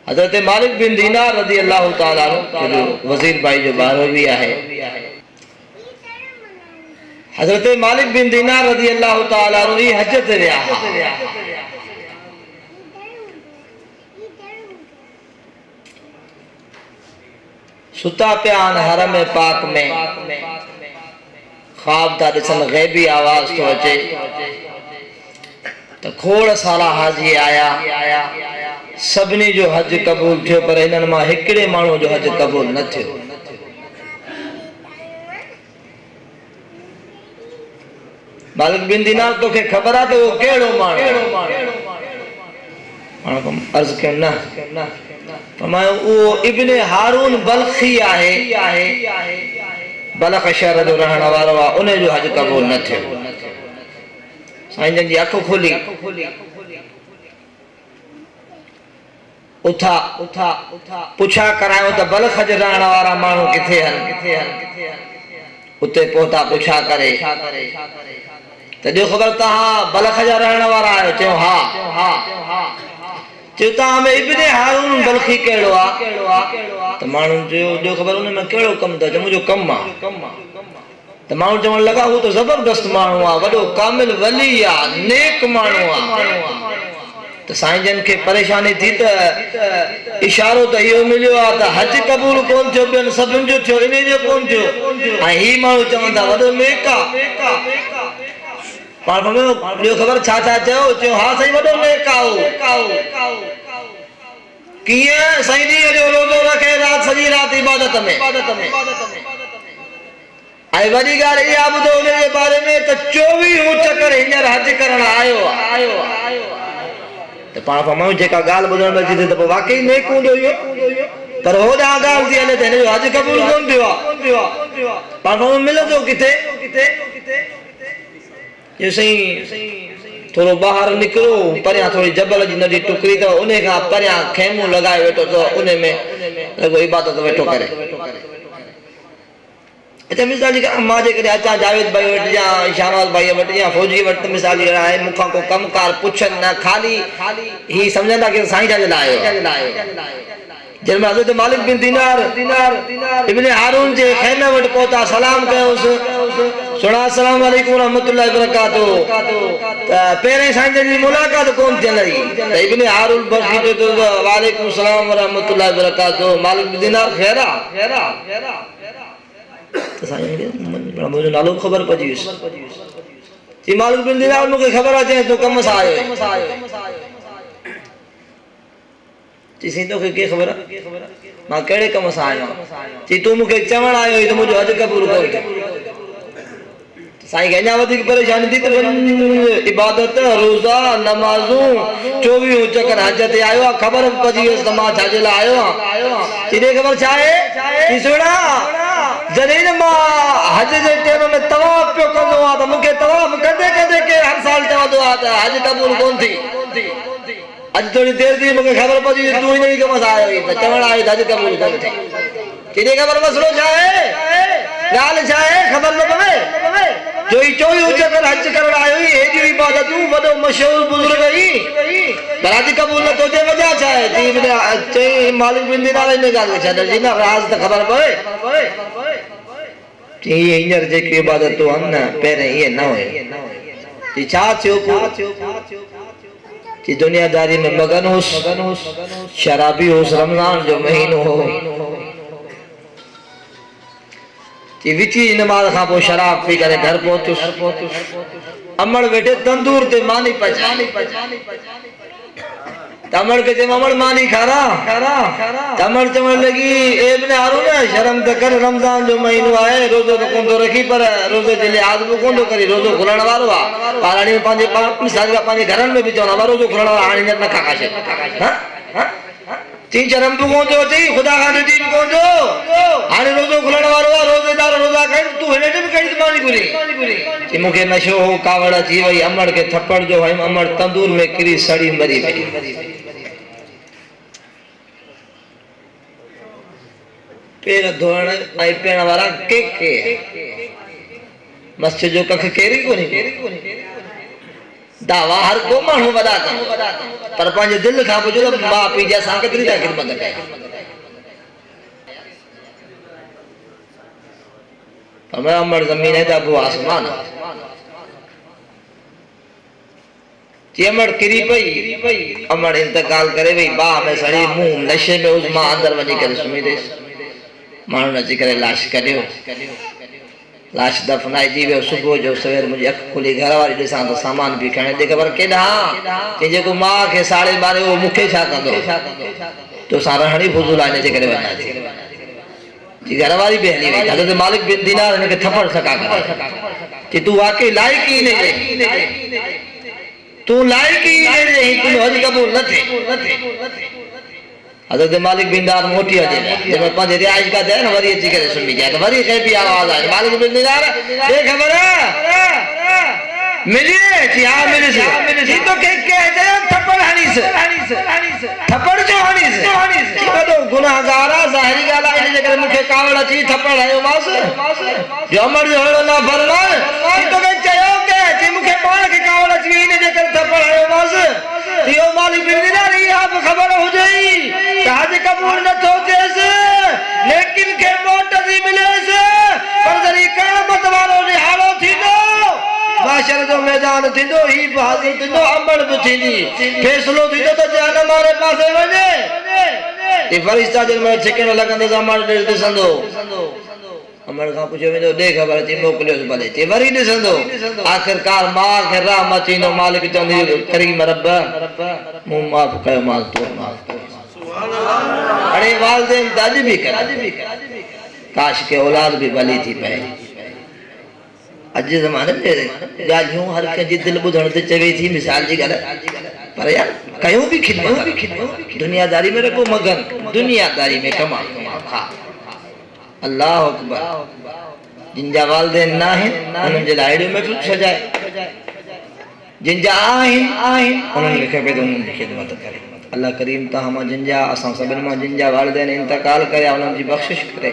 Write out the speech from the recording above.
हजरत मालिक बिन दीनार रज़ी अल्लाह ताला अन्हु वजीर भाई जो बारो भी है। हजरत मालिक बिन दीनार रज़ी अल्लाह ताला अन्हु हज ते विया। सुता पिया हरम पाक में ख्वाब था ॾिसन ग़ैबी आवाज़ तो अचे तो खोड़ सारा हाजी आया सभिनी जो हज कबूल थियो पर इन्हनि मां हिकिड़े माण्हू जो हज कबूल न थियो। मालिक बिन दीनार तोखे ख़बर आहे त उहो कहिड़ो माण्हू अर्ज़ कयो न फरमायो उहो इब्न हारून बल्खी आहे बलख शहर जो रहण वारो आहे उन जो हज कबूल न थियो। साईं जन जी अख खोली उथा पुछा करायो त बलख जे रहण वारा माण्हू किथे आहिनि। उते पहुता पुछा करे त ॾियो ख़बर तव्हां बलख जा रहण वारा आहियो? चयो हा। चयो तव्हां में इब्न हारून बल्खी कहिड़ो आहे? त माण्हू चयो ॾियो ख़बर उन में कहिड़ो कमु अथव? चयो मुंहिंजो कमु आहे। त माण्हू चवणु लॻा हू त ज़बरदस्त माण्हू आहे वॾो कामिल वली आहे नेक माण्हू आहे। त साईं जन खे परेशानी थी त इशारो त इहो मिलियो आहे त हज कबूल कोन थियो ॿियनि सभिनि जो थियो इन जो कोन थियो ऐं ही माण्हू चवनि था वॾो नेक आहे। पाण ॿियो ख़बर छा छा चयो? चयो हा साईं वॾो नेक आहे। कीअं? साईं ॾींहं जो रोज़ो रखे राति सॼी राति इबादत में। ऐं वॾी ॻाल्हि इहा ॿुधो उन जे बारे में त 24 चकर हींअर हज करण आयो आहे। त पाण फरमायूं जेका ॻाल्हि ॿुधण में अचे त पोइ वाकई नेक हूंदो इहो पर होॾां ॻाल्हि थी हले त हिन जो हज कबूल कोन थियो आहे। पाण फरमायूं मिलंदो किथे? जो साईं थोरो ॿाहिरि निकिरो परियां थोरी जबल जी नंढी टुकड़ी अथव उन खां परियां खेमो लॻाए वेठो अथव उन में लॻो इबादत वेठो करे। अच्छा मिसाल जी मां जेकॾहिं अचां जावेद भाई वटि या शाहनवाज भाई वटि या फौजी वटि त मिसाल जी आहे मूंखां को कमकार पुछनि न ख़ाली ही सम्झंदा कि साईं जा जे लाइ आयो। जंहिं महिल हज़रत मालिक बिन दीनार इब्न हारून जे ख़ैमे वटि पहुता सलाम कयोसि सुणा अस्सलाम वालेकुम रहमतुल्लाहि बरकातहू त पहिरें साईं जन जी मुलाक़ात कोन थियल हुई त इब्न हारून बल्खी चयो वालेकुम सलाम रहमतुल्लाहि बरकातहू मालिक बिन दीनार ख़ैर आहे? त साईं मुंहिंजो नालो ख़बर पइजी वियुसि। चई मालिक बिन दीनार मूंखे ख़बर आहे चई तूं कम सां आयो चई साईं तोखे कीअं ख़बर आहे? मां कहिड़े कम सां आयो आहियां? चई तूं मूंखे चवणु आयो हुई त मुंहिंजो हज कबूल कोन थियो। साईं खे अञा वधीक परेशानी थी त इबादत रोज़ा नमाज़ूं 24 चकर हज ते आयो आहे ख़बर पइजी वियुसि त मां छाजे लाइ आयो आहियां। चई ख़बर छा आहे? चई सुणा जॾहिं मां हज जे टाइम में तवाफ़ पियो कंदो आहियां त मूंखे तवाफ़ कंदे कंदे के हर साल चवंदो आहे त हज कबूल कोन थी। अॼु थोड़ी देर थी मूंखे ख़बर पइजी तूं हिन ई कम सां आयो आहीं त चवणु आयो त हज कबूल कोन थी। चई ख़बर मसलो छा आहे? ॻाल्हि छा आहे? ख़बर न पवे जो ही 24 चकर हज करण आयो हुई हेॾियूं इबादतूं वॾो मशहूर बुज़ुर्ग हुई पर हज कबूल न थो थिए वजह छा आहे? चई मालिक बिन दीनार इन ॻाल्हि खे छॾ जी न राज़ त ख़बर पवे। चई हींअर जेकी इबादतूं आहिनि न पहिरें इहे न हुयूं। चई छा थियो? चई दुनियादारी में मगन हुउसि शराबी हुउसि रमज़ान जो महीनो हो। चई विची नमाज़ खां पोइ शराब पी करे घर पहुतुसि अमड़ वेठे तंदूर ते मानी पचाई तमड़ के अमड़ मानी खारा तमड़ चवण लगी इब्न हारून शर्म त कर रमज़ान जो महीनो आहे रोज़ो त कोन थो रखी पर रोज़े जे लिहाज़ बि कोन थो करी रोज़ो खुलण वारो आहे हाणे पंहिंजे पंहिंजे घरनि में बि चवंदा हुआ रोज़ो खुलण वारो हाणे न खा खाशे चई शर्म बि कोन थो अचे ख़ुदा खां ॾिठी बि कोन थो हाणे रोज़ो खुलण वारो आहे रोज़ेदार रोज़ा खाइनि तूं हिन ते बि कहिड़ी मानी घुरी चई मूंखे नशो हो कावड़ अची वई अमड़ खे थप्पड़ जो हयमि अमड़ तंदूर में किरी सड़ी मरी वई। पेर धोइण ऐं पीअण वारा के मस्जिद जो कख केरी कोन्हे दावा हर को माण्हू वॾा कनि पर पंहिंजे दिलि खां पुछो त माउ पीउ जी असां केतिरी था ख़िदमत कयूं। अमर ज़मीन है त पोइ आसमान अमड़ किरी पई अमड़ इंतकाल करे वही बाह में सड़ी मुंह नशे में उस मां अंदर वञी करे सुम्ही रहियसि। माण्हुनि अची करे लाश कढियो लाश दफनाइजी वियो। सुबुह जो सवेर मुंहिंजी अखि खुली घर वारी ॾिसां त सामान बि खणे ॾे ख़बर केॾा कि जेको माउ खे साड़े ॿारे उहो मूंखे छा कंदो तोसां रहणी फुज़ूल आहे हिनजे करे वञा थी। जी घर वारी बि हली वई। हज़रत मालिक बिन दीनार हिनखे थप्पड़ सका करे कि तूं वाकई लाइक़ ई न तूं लाइक़ ई न तुंहिंजो हज क़बूल न थिए। हज़रत मालिक बिन दीनार मोटी अचे जब पंहिंजे रिहाइश का दे न वरी अची करे सुम्ही जाए त वरी कैफी आवाज़ आहे मालिक बिन दीनार दे ख़बर मिली जी हां मिली जी तो के चयो थप्पड़ हणीस थप्पड़ जो हणीस तो गुनाहगार आहे ज़ाहिरी ॻाल्हि आहे हिनजे करे मूंखे कावड़ अची थप्पड़ हयोमांसि जो अमर जो अहिड़ो न फरमान जी तो के चयो के जी मूंखे पाण खे कावड़ अची वई हिनजे करे थप्पड़ हयोमांसि। इहो मालिक बिन दीनार इहा बि ख़बर हुजे त हज क़बूल नथो थिएसि लेकिन खे मौत थी मिलेसि पर जॾहिं क़यामत वारो निहारो थींदो माशर जो मैदान थींदो ही बि हाज़िर थींदो अमड़ बि थींदी फ़ैसिलो थींदो त जहन्नम वारे पासे वञे ते फरिश्ता जन में छिकण लॻंदो त अमड़ ॾिसंदो अमड़ खां पुछियो वेंदो ॾे ख़बर अची मोकिलियोसि भले ते वरी ॾिसंदो आख़िरकार माउ खे राम अची वेंदो मालिक चवंदी करीम रब मूं माफ़ कयो मां तो माफ़ अड़े वालदेन त अॼु बि कर काश के औलाद भी भली थी पए। अॼु ज़माने में ॻाल्हियूं हर कंहिंजी दिलि ॿुधण ते चवे थी मिसाल जी ॻाल्हि पर यार कयूं बि खिदमत दुनियादारी में रखो मगन दुनियादारी में कमा हा अल्लाह अकबर जिनजा वालदेन न आहिनि उन्हनि जे लाइ अहिड़ियूं महफ़िल सजाए जिनजा आहिनि उन्हनि खे खपे त उन्हनि जी ख़िदमत करे। अल्लाह करीम तव्हां मां जिनजा असां सभिनि मां जिनजा वालदेन इंतकाल कया उन्हनि जी बख़्शिश करे